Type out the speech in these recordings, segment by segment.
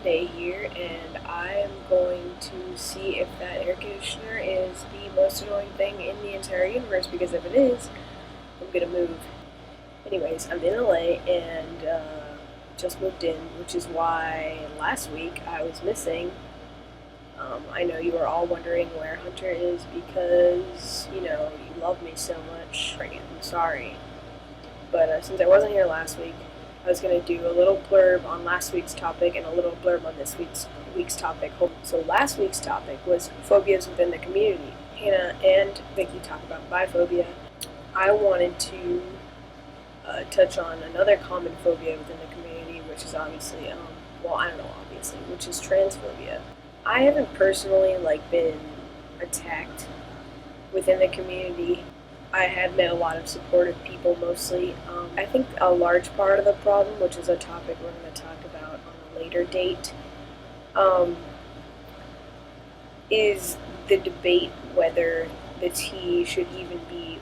Sunday here, and I'm going to see if that air conditioner is the most annoying thing in the entire universe, because if it is, I'm gonna move. Anyways, I'm in LA and just moved in, which is why last week I was missing. I know you are all wondering where Hunter is because, you love me so much. I'm sorry. But since I wasn't here last week, I was going to do a little blurb on last week's topic and a little blurb on this week's topic. So last week's topic was phobias within the community. Hannah and Vicky talk about biphobia. I wanted to touch on another common phobia within the community, which is obviously, which is transphobia. I haven't personally been attacked within the community. I have met a lot of supportive people mostly. I think a large part of the problem, which is a topic we're going to talk about on a later date, is the debate whether the T should even be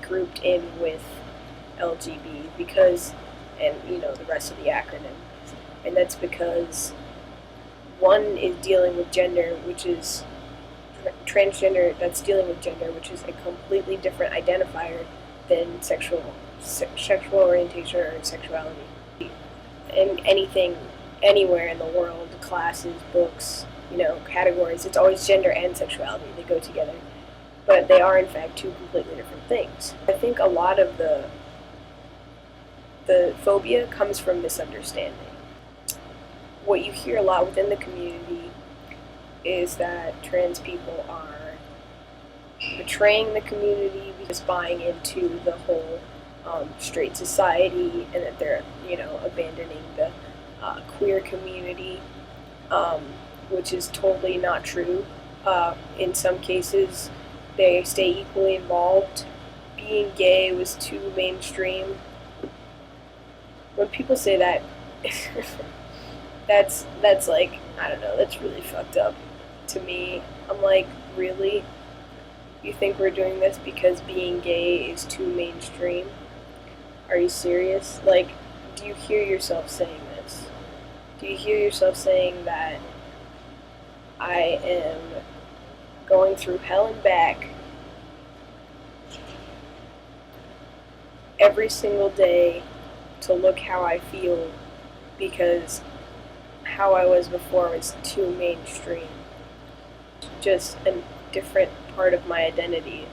grouped in with LGB and the rest of the acronym. And that's because one is dealing with gender, which is transgender, that's dealing with gender, which is a completely different identifier than sexual orientation or sexuality. And anything, anywhere in the world, classes, books, categories, it's always gender and sexuality. They go together. But they are, in fact, two completely different things. I think a lot of the phobia comes from misunderstanding. What you hear a lot within the community is that trans people are betraying the community because buying into the whole straight society, and that they're, abandoning the queer community, which is totally not true. In some cases, they stay equally involved. Being gay was too mainstream. When people say that, that's I don't know, that's really fucked up to me. I'm like, really? You think we're doing this because being gay is too mainstream? Are you serious? Do you hear yourself saying this? Do you hear yourself saying that I am going through hell and back every single day to look how I feel because how I was before was too mainstream? Just a different part of my identity.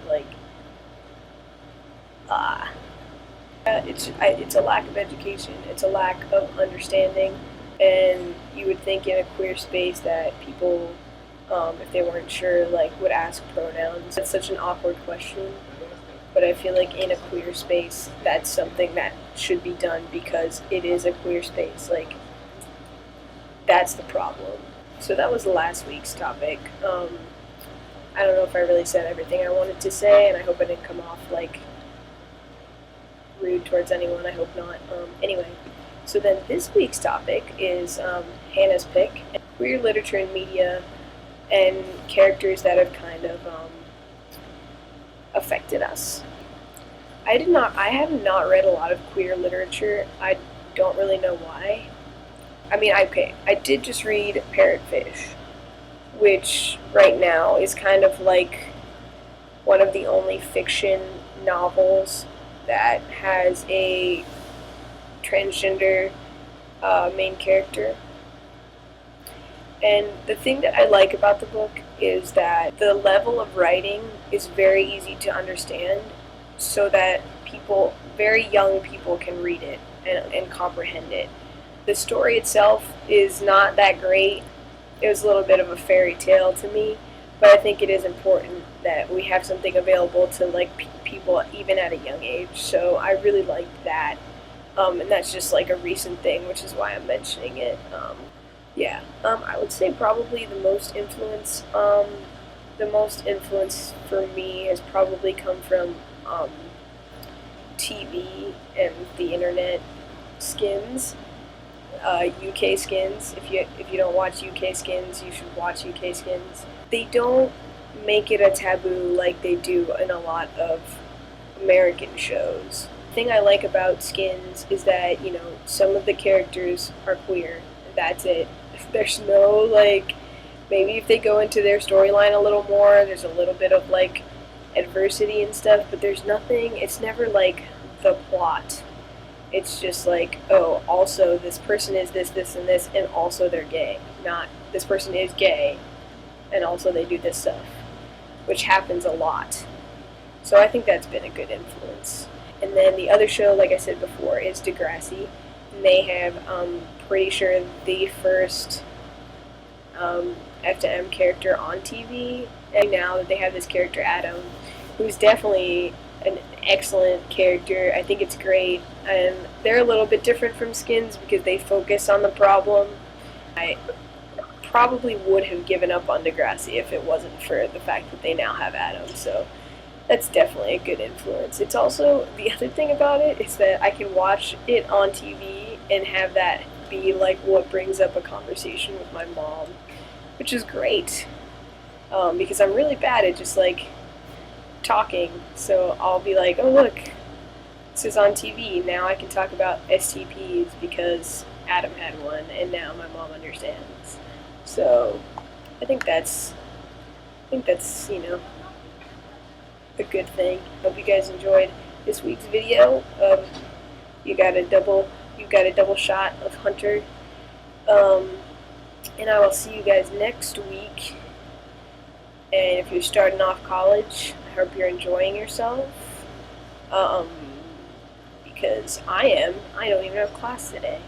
It's a lack of education. It's a lack of understanding. And you would think in a queer space that people, if they weren't sure, would ask pronouns. It's such an awkward question. But I feel like in a queer space, that's something that should be done because it is a queer space. That's the problem. So that was last week's topic. I don't know if I really said everything I wanted to say, and I hope I didn't come off rude towards anyone. I hope not. Anyway, so then this week's topic is Hannah's pick, queer literature and media, and characters that have kind of affected us. I have not read a lot of queer literature. I don't really know why. I did just read Parrotfish, which right now is kind of one of the only fiction novels that has a transgender main character. And the thing that I like about the book is that the level of writing is very easy to understand so that very young people can read it and comprehend it. The story itself is not that great. It was a little bit of a fairy tale to me, but I think it is important that we have something available to people even at a young age. So I really liked that, and that's just a recent thing, which is why I'm mentioning it. I would say probably the most influence for me has probably come from TV and the internet. Skins. UK Skins. If you don't watch UK Skins, you should watch UK Skins. They don't make it a taboo like they do in a lot of American shows. The thing I like about Skins is that, some of the characters are queer, that's it. There's no, like, maybe if they go into their storyline a little more, there's a little bit of, like, adversity and stuff, but there's nothing, it's never, like, the plot. It's just like, oh, also this person is this, this, and this, and also they're gay. Not this person is gay, and also they do this stuff, which happens a lot. So I think that's been a good influence. And then the other show, like I said before, is Degrassi. And they have, pretty sure, the first F to M character on TV. And now that they have this character, Adam, who's definitely an excellent character. I think it's great. And they're a little bit different from Skins because they focus on the problem. I probably would have given up on Degrassi if it wasn't for the fact that they now have Adam. So that's definitely a good influence. It's also, the other thing about it is that I can watch it on TV and have that be like what brings up a conversation with my mom, which is great. Because I'm really bad at just like talking. So I'll be like, oh look, this is on TV. Now I can talk about STPs because Adam had one and now my mom understands. So I think that's, you know, a good thing. Hope you guys enjoyed this week's video. You got a double shot of Hunter. And I will see you guys next week. And if you're starting off college, I hope you're enjoying yourself. Because I am. I don't even have class today.